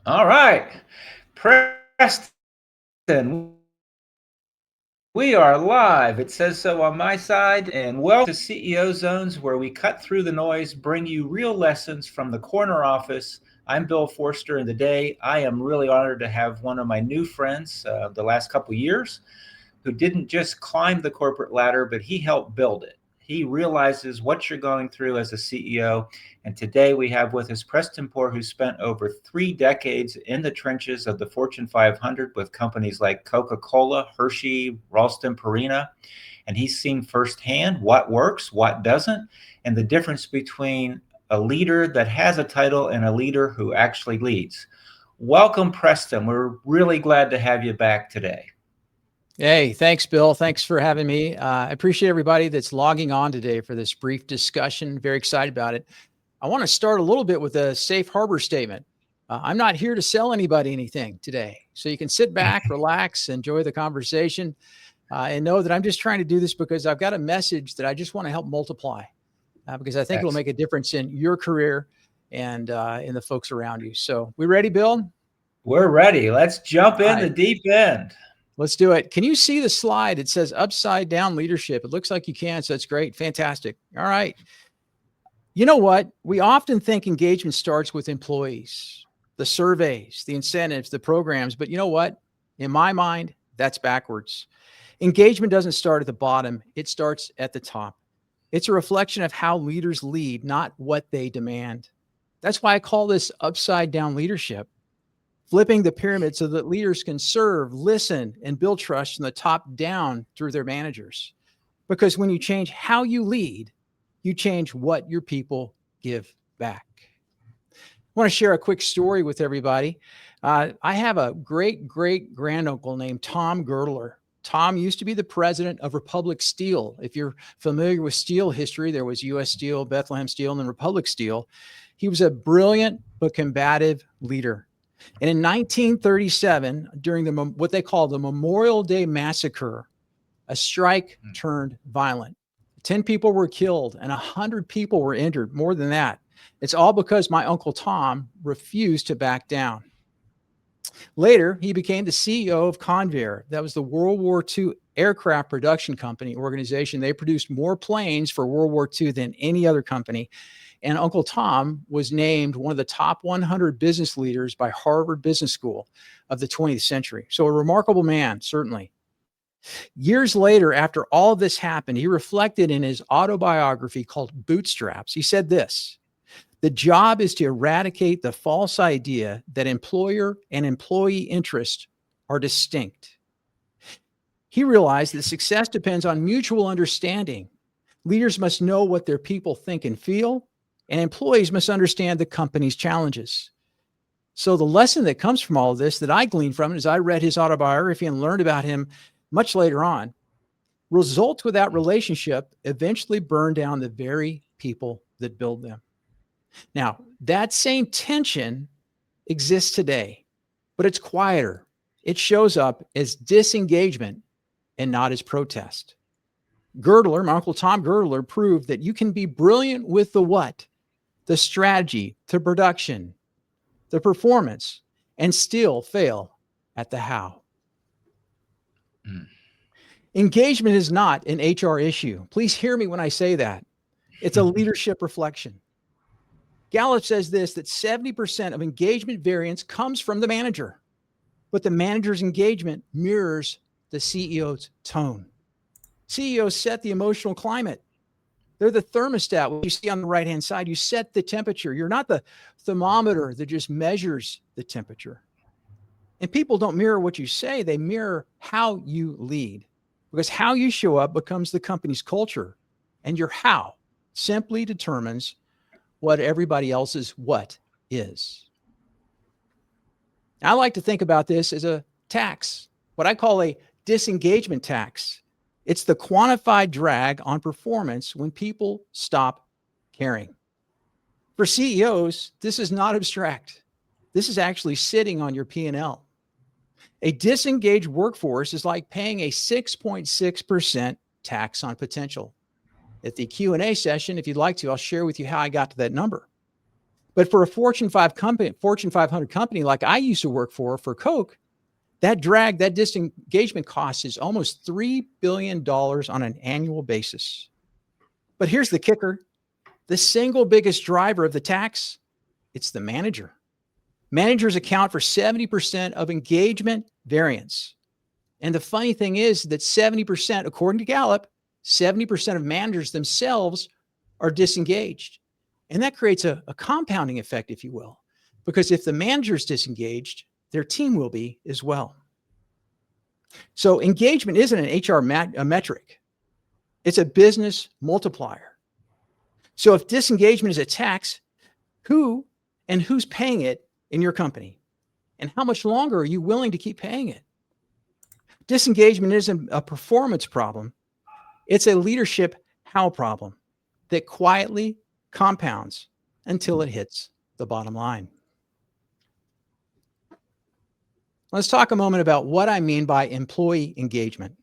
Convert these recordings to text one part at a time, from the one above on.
All right, Preston, we are live. It says so on my side. And welcome to CEO Zones, where we cut through the noise, bring you real lessons from the corner office. I'm Bill Forster, and today I am really honored to have one of my new friends the last couple of years who didn't just climb the corporate ladder, but he helped build it. He realizes what you're going through as a CEO. And today we have with us Preston Poore, who spent over 3 decades in the trenches of the Fortune 500 with companies like Coca-Cola, Hershey, Ralston Purina. And he's seen firsthand what works, what doesn't, and the difference between a leader that has a title and a leader who actually leads. Welcome, Preston. We're really glad to have you back today. Hey, thanks, Bill. Thanks for having me. I appreciate everybody that's logging on today for this brief discussion. Very excited about it. I want to start a little bit with a safe harbor statement. I'm not here to sell anybody anything today. So you can sit back, relax, enjoy the conversation, and know that I'm just trying to do this because I've got a message that I just want to help multiply because I think it'll make a difference in your career and in the folks around you. So we ready, Bill? We're ready. Let's jump in the deep end. Let's do it. Can you see the slide? It says upside down leadership. It looks like you can, so that's great. Fantastic. All right. You know what? We often think engagement starts with employees, the surveys, the incentives, the programs. But you know what? In my mind, that's backwards. Engagement doesn't start at the bottom. It starts at the top. It's a reflection of how leaders lead, not what they demand. That's why I call this upside down leadership. Flipping the pyramid so that leaders can serve, listen, and build trust from the top down through their managers. Because when you change how you lead, you change what your people give back. I want to share a quick story with everybody. I have a great-great-granduncle named Tom Girdler. Tom used to be the president of Republic Steel. If you're familiar with steel history, there was U.S. Steel, Bethlehem Steel, and then Republic Steel. He was a brilliant but combative leader. And in 1937, during what they call the Memorial Day Massacre, a strike turned violent. 10 people were killed and 100 people were injured, more than that. It's all because my Uncle Tom refused to back down. Later, he became the CEO of Convair. That was the World War II aircraft production company organization. They produced more planes for World War II than any other company. And Uncle Tom was named one of the top 100 business leaders by Harvard Business School of the 20th century. So a remarkable man, certainly. Years later, after all of this happened, he reflected in his autobiography called Bootstraps. He said this: the job is to eradicate the false idea that employer and employee interests are distinct. He realized that success depends on mutual understanding. Leaders must know what their people think and feel, and employees must understand the company's challenges. So the lesson that comes from all of this that I gleaned from it as I read his autobiography and learned about him much later on, results without relationship eventually burn down the very people that build them. Now, that same tension exists today, but it's quieter. It shows up as disengagement and not as protest. Girdler, my Uncle Tom Girdler, proved that you can be brilliant with the what, the strategy, the production, the performance, and still fail at the how. Engagement is not an HR issue. Please hear me when I say that. It's a leadership reflection. Gallup says this, that 70% of engagement variance comes from the manager, but the manager's engagement mirrors the CEO's tone. CEOs set the emotional climate. They're the thermostat. What you see on the right-hand side, you set the temperature. You're not the thermometer that just measures the temperature. And people don't mirror what you say. They mirror how you lead, because how you show up becomes the company's culture, and your how simply determines what everybody else's what is. I like to think about this as a tax, what I call a disengagement tax. It's the quantified drag on performance when people stop caring. For CEOs, this is not abstract. This is actually sitting on your P&L. A disengaged workforce is like paying a 6.6% tax on potential. At the Q&A session, if you'd like to, I'll share with you how I got to that number. But for a Fortune 500 company like I used to work for Coke, that disengagement cost is almost $3 billion on an annual basis. But here's the kicker. The single biggest driver of the tax, it's the manager. Managers account for 70% of engagement variance. And the funny thing is that 70%, according to Gallup, 70% of managers themselves are disengaged. And that creates a compounding effect, if you will, because if the manager is disengaged, their team will be as well. So engagement isn't an HR metric. It's a business multiplier. So if disengagement is a tax, who's paying it in your company? And how much longer are you willing to keep paying it? Disengagement isn't a performance problem. It's a leadership how problem that quietly compounds until it hits the bottom line. Let's talk a moment about what I mean by employee engagement.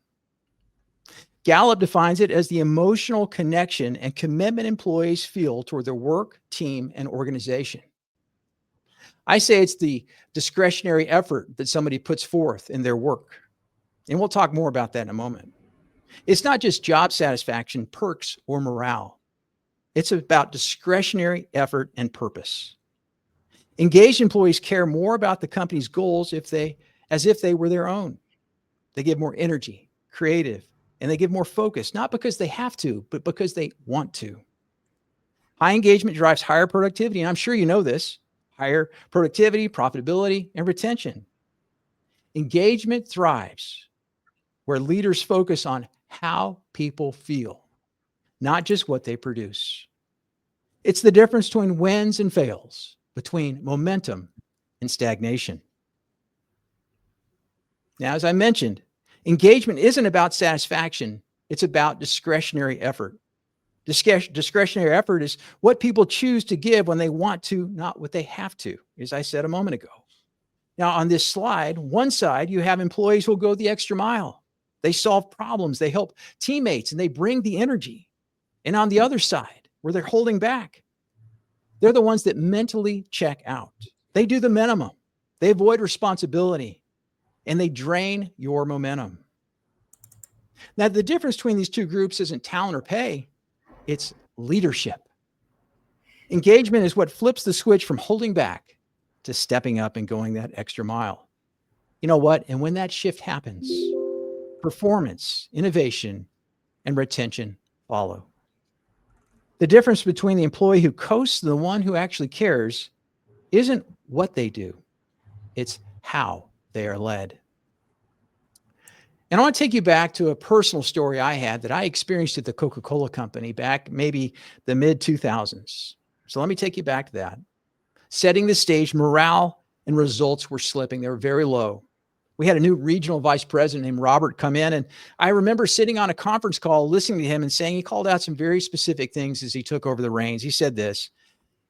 Gallup defines it as the emotional connection and commitment employees feel toward their work, team, and organization. I say it's the discretionary effort that somebody puts forth in their work. And we'll talk more about that in a moment. It's not just job satisfaction, perks, or morale. It's about discretionary effort and purpose. Engaged employees care more about the company's goals as if they were their own. They give more energy, creative, and they give more focus, not because they have to, but because they want to. High engagement drives higher productivity, and I'm sure you know this, higher productivity, profitability, and retention. Engagement thrives where leaders focus on how people feel, not just what they produce. It's the difference between wins and fails, between momentum and stagnation. Now, as I mentioned, engagement isn't about satisfaction. It's about discretionary effort. Discretionary effort is what people choose to give when they want to, not what they have to, as I said a moment ago. Now, on this slide, one side, you have employees who will go the extra mile. They solve problems, they help teammates, and they bring the energy. And on the other side, where they're holding back, they're the ones that mentally check out. They do the minimum. They avoid responsibility, and they drain your momentum. Now, the difference between these two groups isn't talent or pay. It's leadership. Engagement is what flips the switch from holding back to stepping up and going that extra mile. You know what? And when that shift happens, performance, innovation, and retention follow. The difference between the employee who coasts and the one who actually cares isn't what they do. It's how they are led. And I want to take you back to a personal story I had that I experienced at the Coca-Cola company back maybe the mid-2000s. So let me take you back to that. Setting the stage, morale and results were slipping. They were very low. We had a new regional vice president named Robert come in, and I remember sitting on a conference call, listening to him and saying, he called out some very specific things as he took over the reins. He said this: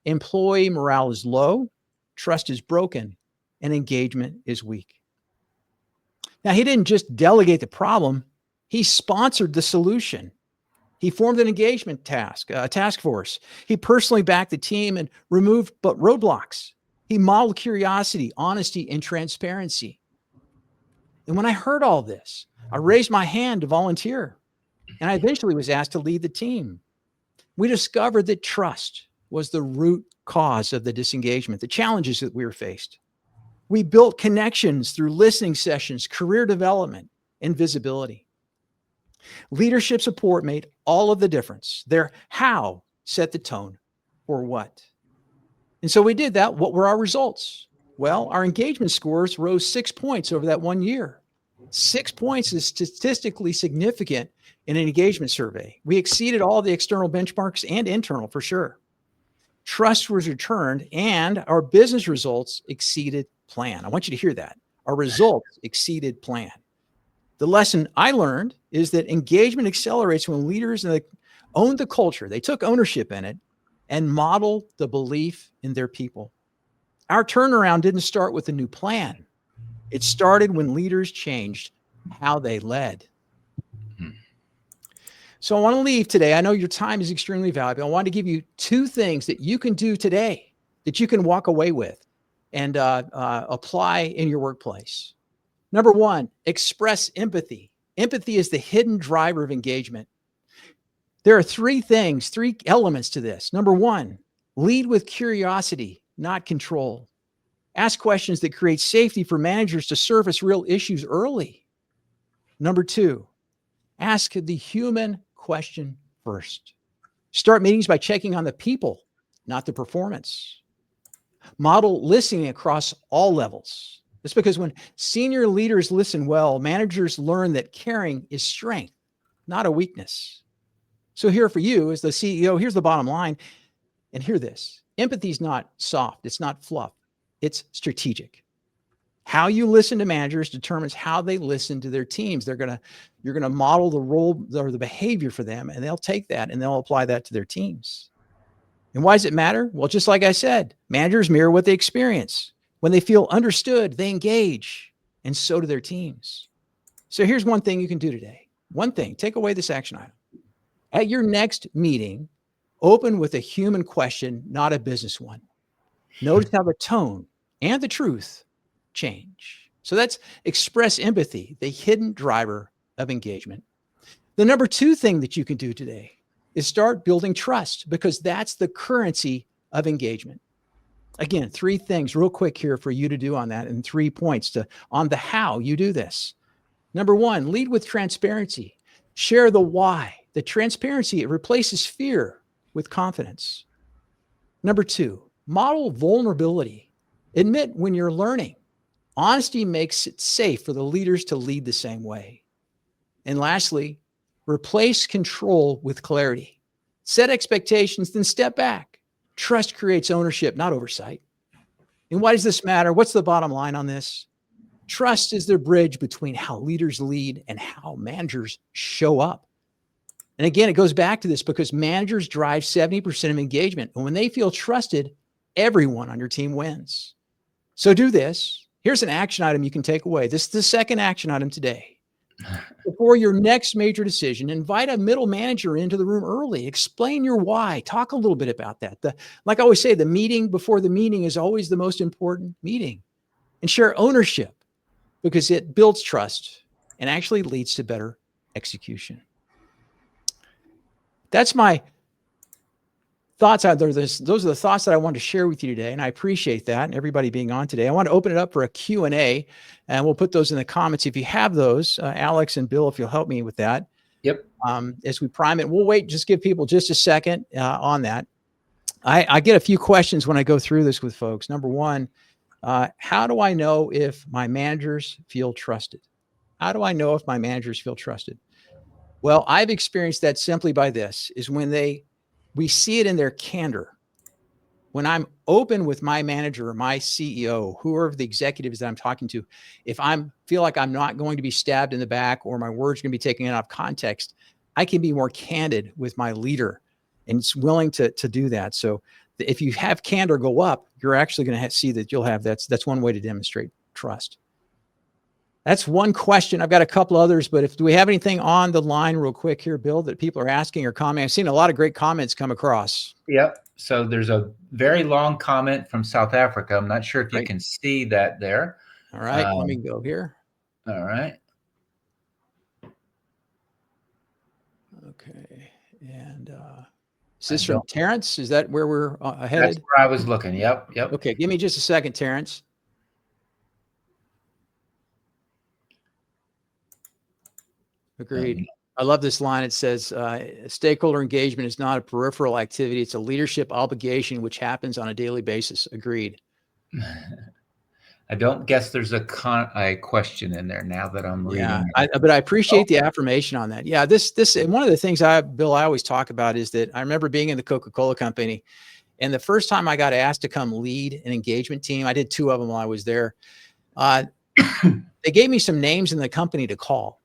employee morale is low, trust is broken, and engagement is weak. Now, he didn't just delegate the problem, he sponsored the solution. He formed an engagement task force. He personally backed the team and removed roadblocks. He modeled curiosity, honesty, and transparency. And when I heard all this, I raised my hand to volunteer, and I eventually was asked to lead the team. We discovered that trust was the root cause of the disengagement, the challenges that we were faced. We built connections through listening sessions, career development, and visibility. Leadership support made all of the difference. Their how set the tone for what. And so we did that. What were our results? Well, our engagement scores rose 6 points over that 1 year. 6 points is statistically significant in an engagement survey. We exceeded all the external benchmarks and internal for sure. Trust was returned and our business results exceeded plan. I want you to hear that. Our results exceeded plan. The lesson I learned is that engagement accelerates when leaders own the culture. They took ownership in it and modeled the belief in their people. Our turnaround didn't start with a new plan. It started when leaders changed how they led. So I want to leave today. I know your time is extremely valuable. I want to give you 2 things that you can do today that you can walk away with and apply in your workplace. Number one, express empathy. Empathy is the hidden driver of engagement. There are three elements to this. Number one, lead with curiosity, not control. Ask questions that create safety for managers to surface real issues early. Number two, ask the human question first. Start meetings by checking on the people, not the performance. Model listening across all levels. It's because when senior leaders listen well, managers learn that caring is strength, not a weakness. So here for you as the CEO, here's the bottom line. And hear this. Empathy is not soft. It's not fluff. It's strategic. How you listen to managers determines how they listen to their teams. You're going to model the role or the behavior for them, and they'll take that and they'll apply that to their teams. And why does it matter? Well, just like I said, managers mirror what they experience. When they feel understood, they engage, and so do their teams. So here's one thing you can do today. One thing, take away this action item. At your next meeting, open with a human question, not a business one. Notice how the tone and the truth change. So that's express empathy, the hidden driver of engagement. The number two thing that you can do today is start building trust, because that's the currency of engagement. Again, three things real quick here for you to do on that, and 3 points on the how you do this. Number one, lead with transparency. Share the why. The transparency, it replaces fear with confidence. Number two, model vulnerability. Admit when you're learning. Honesty makes it safe for the leaders to lead the same way. And lastly, replace control with clarity. Set expectations, then step back. Trust creates ownership, not oversight. And why does this matter? What's the bottom line on this? Trust is the bridge between how leaders lead and how managers show up. And again, it goes back to this because managers drive 70% of engagement. And when they feel trusted, everyone on your team wins. So do this. Here's an action item you can take away. This is the second action item today. Before your next major decision, invite a middle manager into the room early. Explain your why. Talk a little bit about that. Like I always say, the meeting before the meeting is always the most important meeting. And share ownership because it builds trust and actually leads to better execution. That's my thoughts out there. Those are the thoughts that I wanted to share with you today, and I appreciate that and everybody being on today. I want to open it up for a Q&A, and we'll put those in the comments. If you have those, Alex and Bill, if you'll help me with that. Yep. As we prime it, we'll wait, just give people just a second on that. I get a few questions when I go through this with folks. Number one, how do I know if my managers feel trusted? How do I know if my managers feel trusted? Well, I've experienced that simply by this, is when we see it in their candor. When I'm open with my manager or my CEO, whoever the executives that I'm talking to, if I feel like I'm not going to be stabbed in the back or my words going to be taken out of context, I can be more candid with my leader, and it's willing to do that. So if you have candor go up, you're actually going to see that you'll have that's one way to demonstrate trust. That's one question. I've got a couple others, but do we have anything on the line real quick here, Bill, that people are asking or commenting? I've seen a lot of great comments come across. Yep. So there's a very long comment from South Africa. I'm not sure if you can see that there. All right. Let me go here. All right. Okay. And is this from Terrence? Is that where we're headed? That's where I was looking. Yep. Okay. Give me just a second, Terrence. Agreed. I love this line. It says, stakeholder engagement is not a peripheral activity. It's a leadership obligation, which happens on a daily basis. Agreed. I don't guess there's a question in there now that I'm reading. But I appreciate the affirmation on that. Yeah, this one of the things Bill, I always talk about is that I remember being in the Coca-Cola company, and the first time I got asked to come lead an engagement team, I did 2 of them while I was there. They gave me some names in the company to call.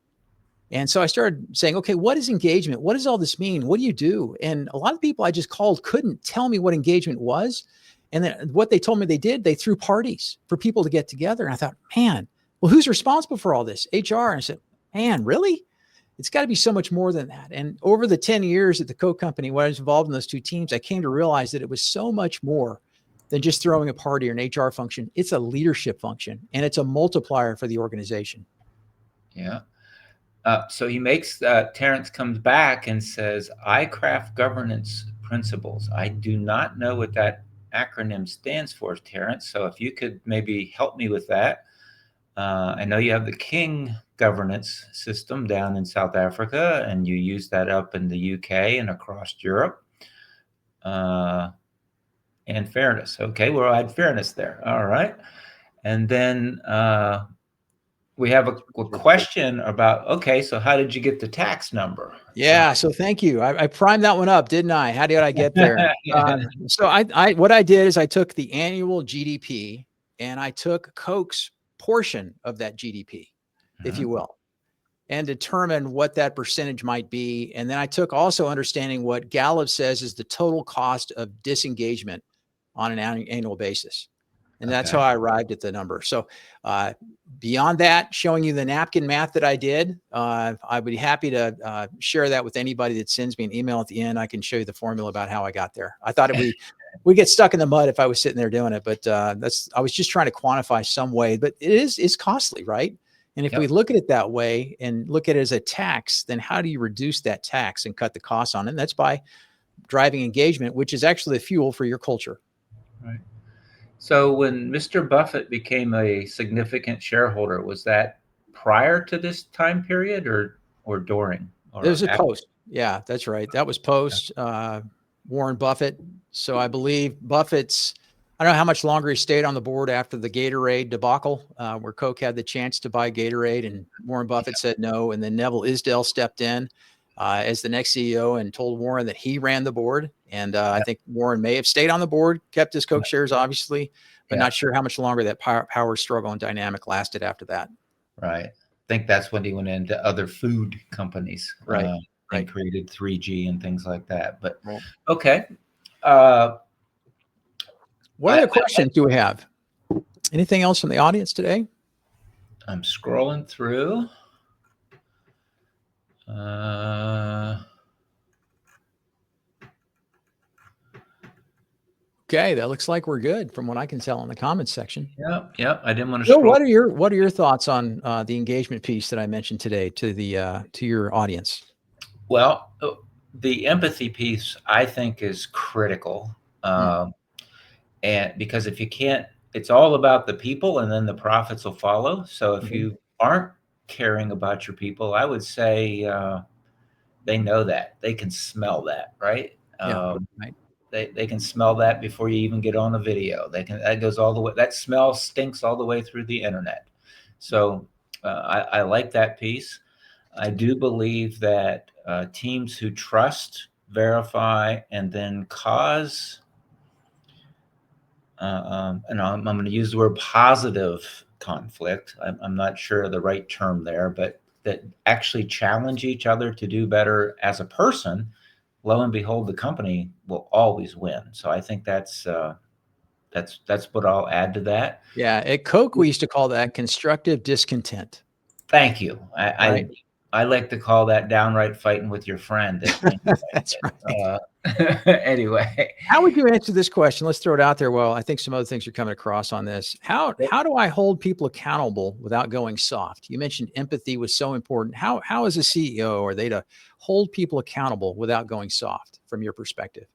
And so I started saying, okay, what is engagement? What does all this mean? What do you do? And a lot of people I just called couldn't tell me what engagement was. And then what they told me they did, they threw parties for people to get together. And I thought, man, well, who's responsible for all this? HR. And I said, man, really? It's got to be so much more than that. And over the 10 years at the Coke company, when I was involved in those 2 teams, I came to realize that it was so much more than just throwing a party or an HR function. It's a leadership function, and it's a multiplier for the organization. Yeah. So he makes Terrence comes back and says, "I craft governance principles." I do not know what that acronym stands for, Terrence. So if you could maybe help me with that. I know you have the King governance system down in South Africa, and you use that up in the UK and across Europe. And fairness. Okay, we'll add fairness there. All right. And then we have a question about, okay, so how did you get the tax number? Yeah. So thank you. I primed that one up, didn't I? How did I get there? So what I did is I took the annual GDP and I took Coke's portion of that GDP, if you will, and determined what that percentage might be. And then I took also understanding what Gallup says is the total cost of disengagement on an annual basis. And that's how I arrived at the number. So beyond that, showing you the napkin math that I did, I'd be happy to share that with anybody that sends me an email at the end. I can show you the formula about how I got there. I thought we get stuck in the mud if I was sitting there doing it, but I was just trying to quantify some way, but it's costly, right? And if we look at it that way and look at it as a tax, then how do you reduce that tax and cut the costs on it? And that's by driving engagement, which is actually the fuel for your culture. Right. So when Mr. Buffett became a significant shareholder, was that prior to this time period or during? Or There's a post. Yeah, that's right. That was post Warren Buffett. So I believe Buffett's, I don't know how much longer he stayed on the board after the Gatorade debacle, where Coke had the chance to buy Gatorade and Warren Buffett said no. And then Neville Isdell stepped in as the next CEO and told Warren that he ran the board. And I think Warren may have stayed on the board, kept his Coke shares, obviously, but not sure how much longer that power struggle and dynamic lasted after that. Right. I think that's when he went into other food companies. Right. And created 3G and things like that. But right. Okay. What other questions do we have? Anything else from the audience today? I'm scrolling through. Okay, that looks like we're good from what I can tell in the comments section. Yep. I didn't want to. So, what are your thoughts on the engagement piece that I mentioned today to your audience? Well, the empathy piece I think is critical, and because if you can't, it's all about the people, and then the profits will follow. So if you aren't caring about your people, I would say they know that, they can smell that, right? Right. They can smell that before you even get on a video. That goes all the way. That smell stinks all the way through the internet. So I like that piece. I do believe that teams who trust, verify, and then cause, and I'm going to use the word positive conflict. I'm not sure of the right term there, but that actually challenge each other to do better as a person, lo and behold, the company will always win. So I think that's what I'll add to that. Yeah, at Coke, we used to call that constructive discontent. Thank you. I like to call that downright fighting with your friend. That's right. Anyway, how would you answer this question? Let's throw it out there. Well, I think some other things are coming across on this. How do I hold people accountable without going soft? You mentioned empathy was so important. How as a CEO are they to hold people accountable without going soft from your perspective?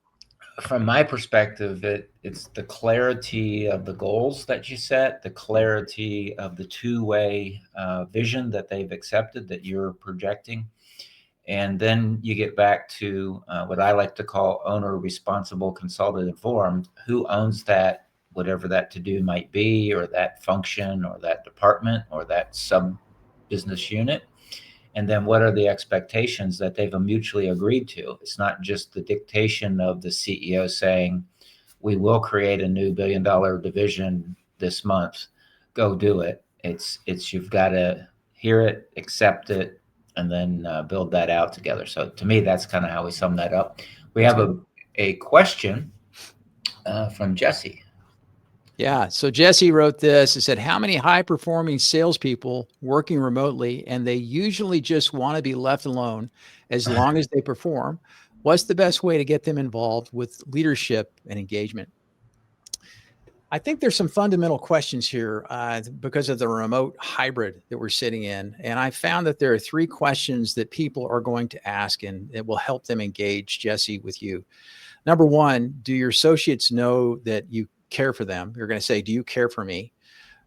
From my perspective, it's the clarity of the goals that you set, the clarity of the two-way vision that they've accepted that you're projecting. And then you get back to what I like to call owner responsible, consulted, informed. Who owns that, whatever that to-do might be, or that function, or that department, or that sub-business unit? And then what are the expectations that they've mutually agreed to? It's not just the dictation of the CEO saying, we will create a new $1 billion division this month. Go do it. It's you've got to hear it, accept it, and then build that out together. So to me, that's kind of how we sum that up. We have a question from Jesse. Yeah. So Jesse wrote this. He said, how many high-performing salespeople working remotely, and they usually just want to be left alone as long as they perform? What's the best way to get them involved with leadership and engagement? I think there's some fundamental questions here because of the remote hybrid that we're sitting in. And I found that there are 3 questions that people are going to ask, and it will help them engage, Jesse, with you. Number 1, do your associates know that you care for them? You're going to say, do you care for me?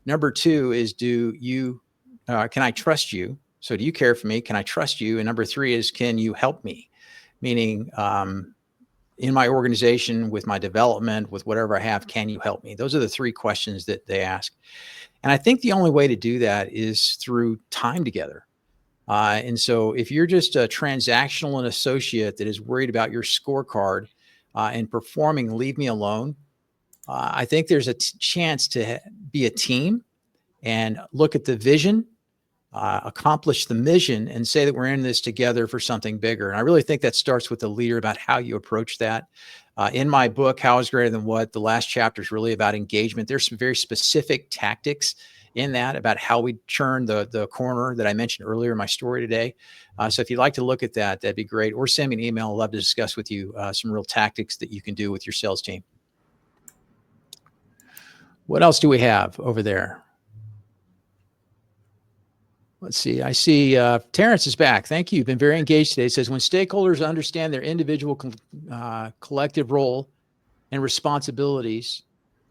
Number 2 is, can I trust you? So do you care for me? Can I trust you? And number 3 is, can you help me? Meaning, in my organization, with my development, with whatever I have, can you help me? Those are the 3 questions that they ask. And I think the only way to do that is through time together. And so if you're just a transactional and associate that is worried about your scorecard and performing, leave me alone. I think there's a chance to be a team and look at the vision, accomplish the mission, and say that we're in this together for something bigger. And I really think that starts with the leader, about how you approach that. In my book, How is Greater Than What, the last chapter is really about engagement. There's some very specific tactics in that about how we turn the corner that I mentioned earlier in my story today. So if you'd like to look at that, that'd be great. Or send me an email. I'd love to discuss with you some real tactics that you can do with your sales team. What else do we have over there? Let's see. I see Terrence is back. Thank you. You've been very engaged today. It says, when stakeholders understand their individual collective role and responsibilities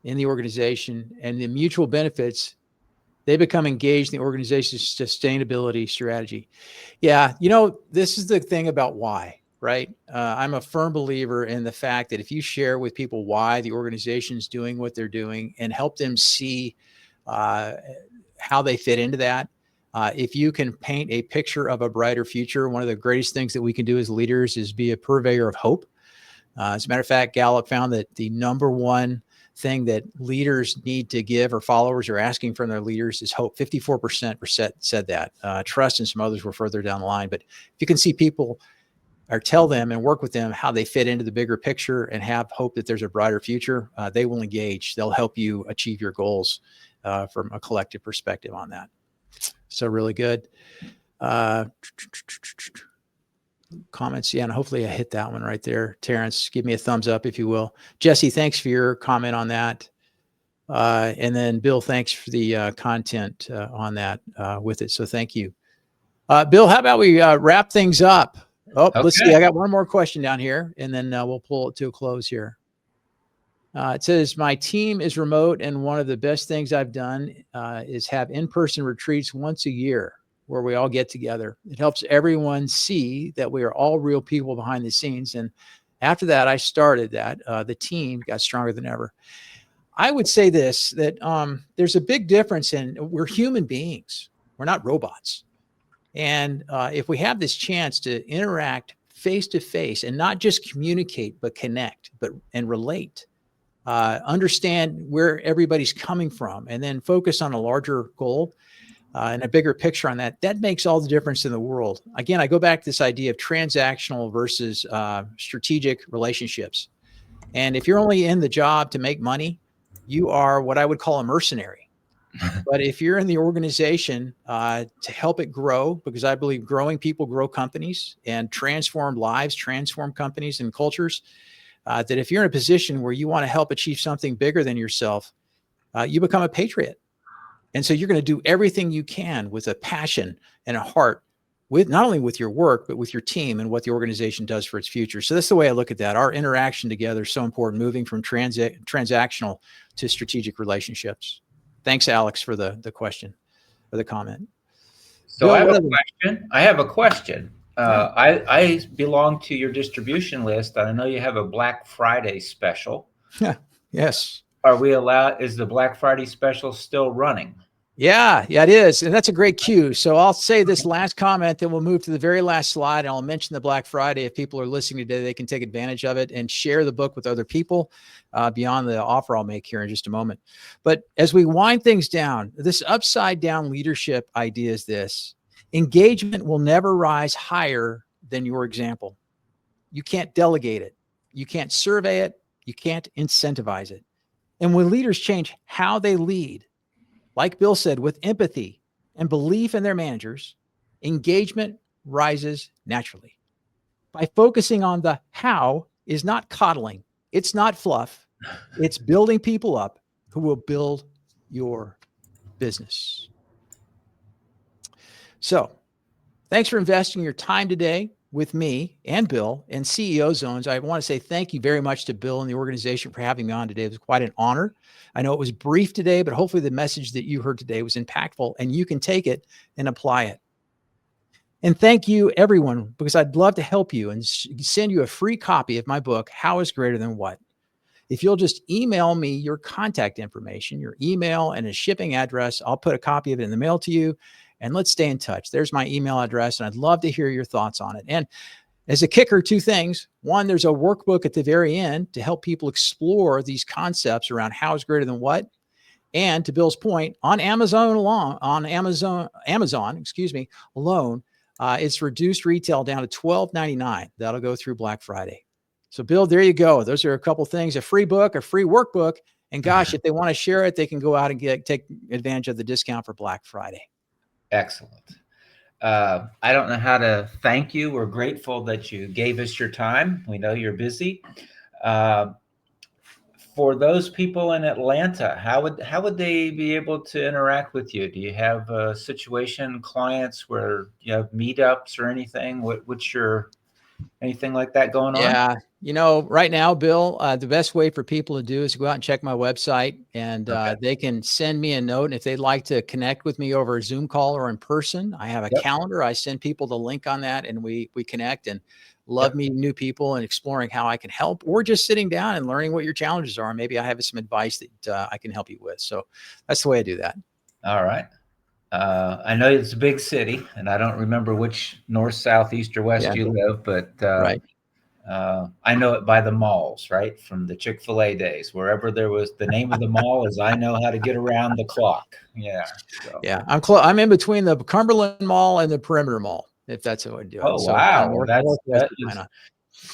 in the organization and the mutual benefits, they become engaged in the organization's sustainability strategy. Yeah. This is the thing about why, right? I'm a firm believer in the fact that if you share with people why the organization's doing what they're doing and help them see how they fit into that, if you can paint a picture of a brighter future, one of the greatest things that we can do as leaders is be a purveyor of hope. As a matter of fact, Gallup found that the number 1 thing that leaders need to give, or followers are asking from their leaders, is hope. 54% said that. Trust and some others were further down the line. But if you can see people, or tell them and work with them how they fit into the bigger picture and have hope that there's a brighter future, they will engage. They'll help you achieve your goals from a collective perspective on that. So really good. Comments. Yeah. And hopefully I hit that one right there. Terrence, give me a thumbs up if you will. Jesse, thanks for your comment on that. And then Bill, thanks for the content on that with it. So thank you. Bill, how about we wrap things up? Oh, okay. Let's see. I got one more question down here, and then we'll pull it to a close here. It says, my team is remote, and one of the best things I've done is have in-person retreats once a year where we all get together. It helps everyone see that we are all real people behind the scenes. And after that, I started that. The team got stronger than ever. I would say this, that there's a big difference we're human beings. We're not robots. And if we have this chance to interact face to face and not just communicate, but connect, and relate, understand where everybody's coming from, and then focus on a larger goal and a bigger picture on that, that makes all the difference in the world. Again, I go back to this idea of transactional versus strategic relationships. And if you're only in the job to make money, you are what I would call a mercenary. But if you're in the organization to help it grow, because I believe growing people grow companies, and transform lives, transform companies and cultures, that if you're in a position where you want to help achieve something bigger than yourself, you become a patriot. And so you're going to do everything you can with a passion and a heart, with not only with your work, but with your team and what the organization does for its future. So that's the way I look at that. Our interaction together is so important, moving from transactional to strategic relationships. Thanks, Alex, for the question or the comment. So Bill, I have a question. I belong to your distribution list. I know you have a Black Friday special. Yes. Are we allowed? Is the Black Friday special still running? Yeah, it is. And that's a great cue. So I'll say this last comment, then we'll move to the very last slide. And I'll mention the Black Friday. If people are listening today, they can take advantage of it and share the book with other people beyond the offer I'll make here in just a moment. But as we wind things down, this upside down leadership idea is this: engagement will never rise higher than your example. You can't delegate it. You can't survey it. You can't incentivize it. And when leaders change how they lead, like Bill said, with empathy and belief in their managers, engagement rises naturally. By focusing on the how is not coddling. It's not fluff. It's building people up who will build your business. So thanks for investing your time today with me and Bill and CEO Zones. I want to say thank you very much to Bill and the organization for having me on today. It was quite an honor. I know it was brief today, but hopefully the message that you heard today was impactful and you can take it and apply it. And thank you, everyone, because I'd love to help you and send you a free copy of my book, How is Greater Than What? If you'll just email me your contact information, your email and a shipping address, I'll put a copy of it in the mail to you and let's stay in touch. There's my email address and I'd love to hear your thoughts on it. And as a kicker, two things. One, there's a workbook at the very end to help people explore these concepts around how is greater than what. And to Bill's point, on Amazon alone, it's reduced retail down to $12.99. That'll go through Black Friday. So Bill, there you go. Those are a couple things, a free book, a free workbook. And gosh, if they want to share it, they can go out and take advantage of the discount for Black Friday. Excellent. I don't know how to thank you. We're grateful that you gave us your time. We know you're busy. For those people in Atlanta, how would they be able to interact with you? Do you have a situation, clients where you have meetups or anything? What's your anything like that going on? Yeah. Right now, Bill, the best way for people to do is to go out and check my website and they can send me a note. And if they'd like to connect with me over a Zoom call or in person, I have a calendar. I send people the link on that and we connect and love meeting new people and exploring how I can help or just sitting down and learning what your challenges are. Maybe I have some advice that I can help you with. So that's the way I do that. All right. I know it's a big city and I don't remember which north, south, east, or west you live, but right. I know it by the malls, right? From the Chick-fil-A days, wherever there was the name of the mall is I know how to get around the clock. Yeah. So. Yeah. I'm in between the Cumberland Mall and the Perimeter Mall, if that's how I do it. Oh, so wow. That is,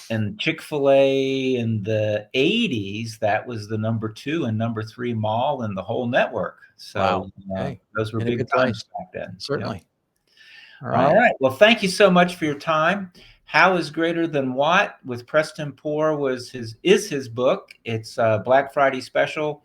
and Chick-fil-A in the 80s, that was the number 2 and number 3 mall in the whole network. So those were big times back then. Certainly. Yep. All right. Well, thank you so much for your time. How is Greater Than What with Preston Poore is his book. It's a Black Friday special.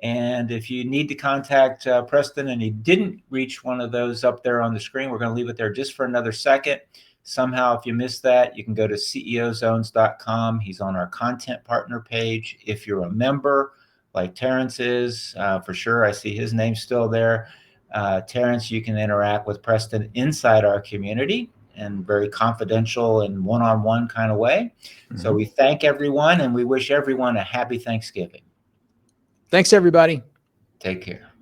And if you need to contact Preston and he didn't reach one of those up there on the screen, we're going to leave it there just for another second. Somehow, if you missed that, you can go to ceozones.com. He's on our content partner page. If you're a member, like Terrence is, for sure, I see his name still there. Terrence, you can interact with Preston inside our community in very confidential and one-on-one kind of way. Mm-hmm. So we thank everyone and we wish everyone a happy Thanksgiving. Thanks, everybody. Take care.